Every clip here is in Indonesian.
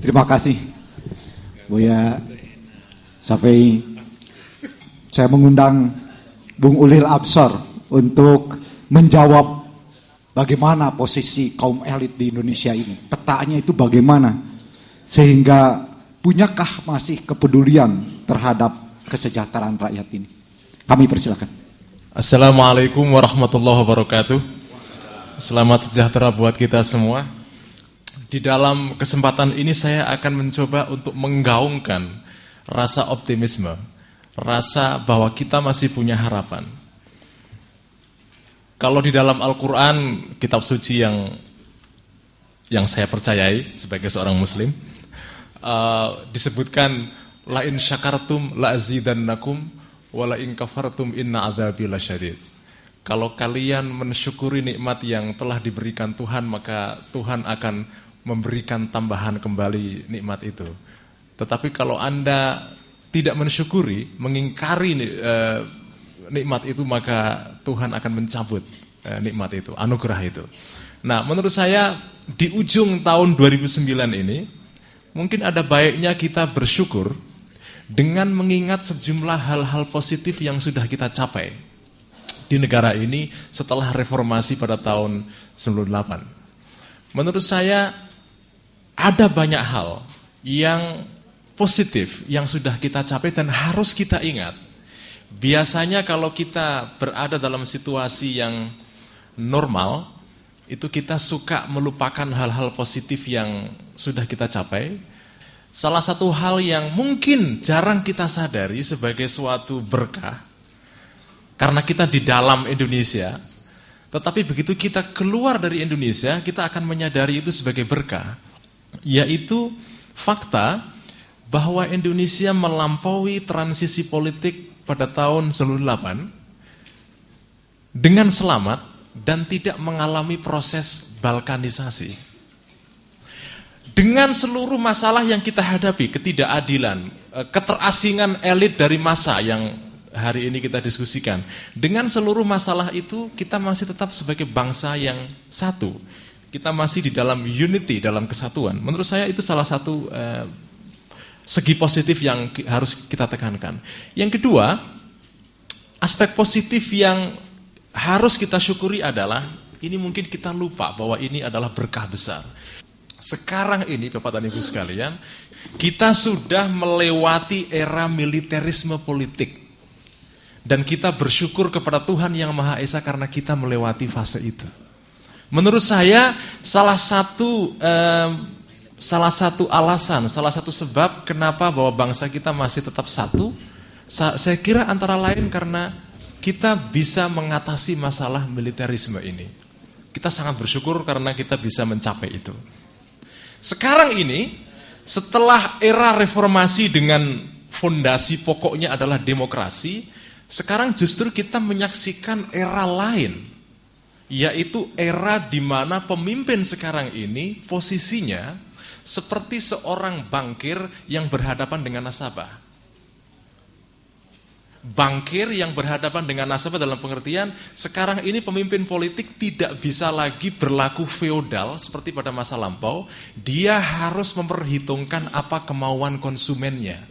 Terima kasih Buya Syafei. Saya mengundang Bung Ulil Absor untuk menjawab bagaimana posisi kaum elit di Indonesia ini. Petanya itu bagaimana? Sehingga punyakah masih kepedulian terhadap kesejahteraan rakyat ini? Kami persilakan. Assalamualaikum warahmatullahi wabarakatuh. Selamat sejahtera buat kita semua. Di dalam kesempatan ini saya akan mencoba untuk menggaungkan rasa optimisme, rasa bahwa kita masih punya harapan. Kalau di dalam Al-Quran, kitab suci yang saya percayai sebagai seorang muslim, disebutkan la in syakartum la azidannakum wa la in kafartum inna adzabi lasyadid. Kalau kalian mensyukuri nikmat yang telah diberikan Tuhan, maka Tuhan akan memberikan tambahan kembali nikmat itu. Tetapi kalau Anda tidak mensyukuri, mengingkari nikmat itu, maka Tuhan akan mencabut nikmat itu, anugerah itu. Nah, menurut saya di ujung tahun 2009 ini mungkin ada baiknya kita bersyukur dengan mengingat sejumlah hal-hal positif yang sudah kita capai di negara ini setelah reformasi pada tahun 98. Menurut saya ada banyak hal yang positif yang sudah kita capai dan harus kita ingat. Biasanya kalau kita berada dalam situasi yang normal, itu kita suka melupakan hal-hal positif yang sudah kita capai. Salah satu hal yang mungkin jarang kita sadari sebagai suatu berkah, karena kita di dalam Indonesia, tetapi begitu kita keluar dari Indonesia, kita akan menyadari itu sebagai berkah, yaitu fakta bahwa Indonesia melampaui transisi politik pada tahun 98 dengan selamat dan tidak mengalami proses balkanisasi. Dengan seluruh masalah yang kita hadapi, ketidakadilan, keterasingan elit dari massa yang hari ini kita diskusikan, dengan seluruh masalah itu kita masih tetap sebagai bangsa yang satu. Kita masih di dalam unity, dalam kesatuan. Menurut saya itu salah satu segi positif yang harus kita tekankan. Yang kedua, aspek positif yang harus kita syukuri adalah, ini mungkin kita lupa bahwa ini adalah berkah besar. Sekarang ini, Bapak dan Ibu sekalian, kita sudah melewati era militerisme politik. Dan kita bersyukur kepada Tuhan Yang Maha Esa karena kita melewati fase itu. Menurut saya salah satu alasan, salah satu sebab kenapa bahwa bangsa kita masih tetap satu, saya kira antara lain karena kita bisa mengatasi masalah militerisme ini. Kita sangat bersyukur karena kita bisa mencapai itu. Sekarang ini, setelah era reformasi dengan fondasi pokoknya adalah demokrasi, sekarang justru kita menyaksikan era lain, yaitu era di mana pemimpin sekarang ini posisinya seperti seorang bankir yang berhadapan dengan nasabah. Bankir yang berhadapan dengan nasabah dalam pengertian, sekarang ini pemimpin politik tidak bisa lagi berlaku feodal seperti pada masa lampau. Dia harus memperhitungkan apa kemauan konsumennya.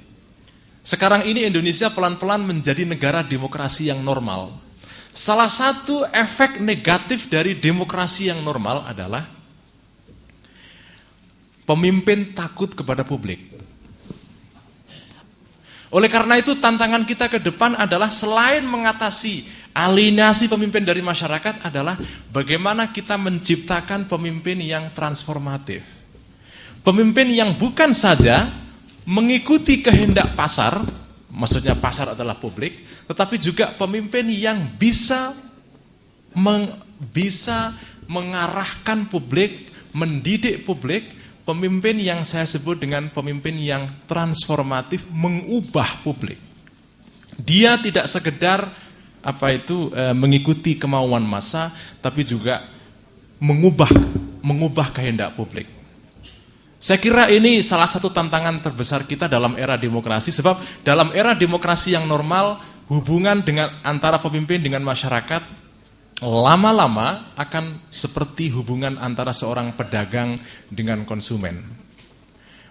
Sekarang ini Indonesia pelan-pelan menjadi negara demokrasi yang normal. Salah satu efek negatif dari demokrasi yang normal adalah pemimpin takut kepada publik. Oleh karena itu tantangan kita ke depan adalah selain mengatasi alienasi pemimpin dari masyarakat adalah bagaimana kita menciptakan pemimpin yang transformatif. Pemimpin yang bukan saja mengikuti kehendak pasar, maksudnya pasar adalah publik, tetapi juga pemimpin yang bisa mengarahkan publik, mendidik publik, pemimpin yang saya sebut dengan pemimpin yang transformatif, mengubah publik. Dia tidak sekedar mengikuti kemauan massa, tapi juga mengubah kehendak publik. Saya kira ini salah satu tantangan terbesar kita dalam era demokrasi, sebab dalam era demokrasi yang normal, hubungan antara pemimpin dengan masyarakat lama-lama akan seperti hubungan antara seorang pedagang dengan konsumen.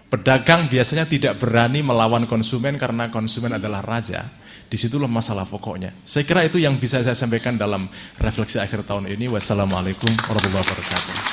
Pedagang biasanya tidak berani melawan konsumen karena konsumen adalah raja. Disitulah masalah pokoknya. Saya kira itu yang bisa saya sampaikan dalam refleksi akhir tahun ini. Wassalamualaikum warahmatullahi wabarakatuh.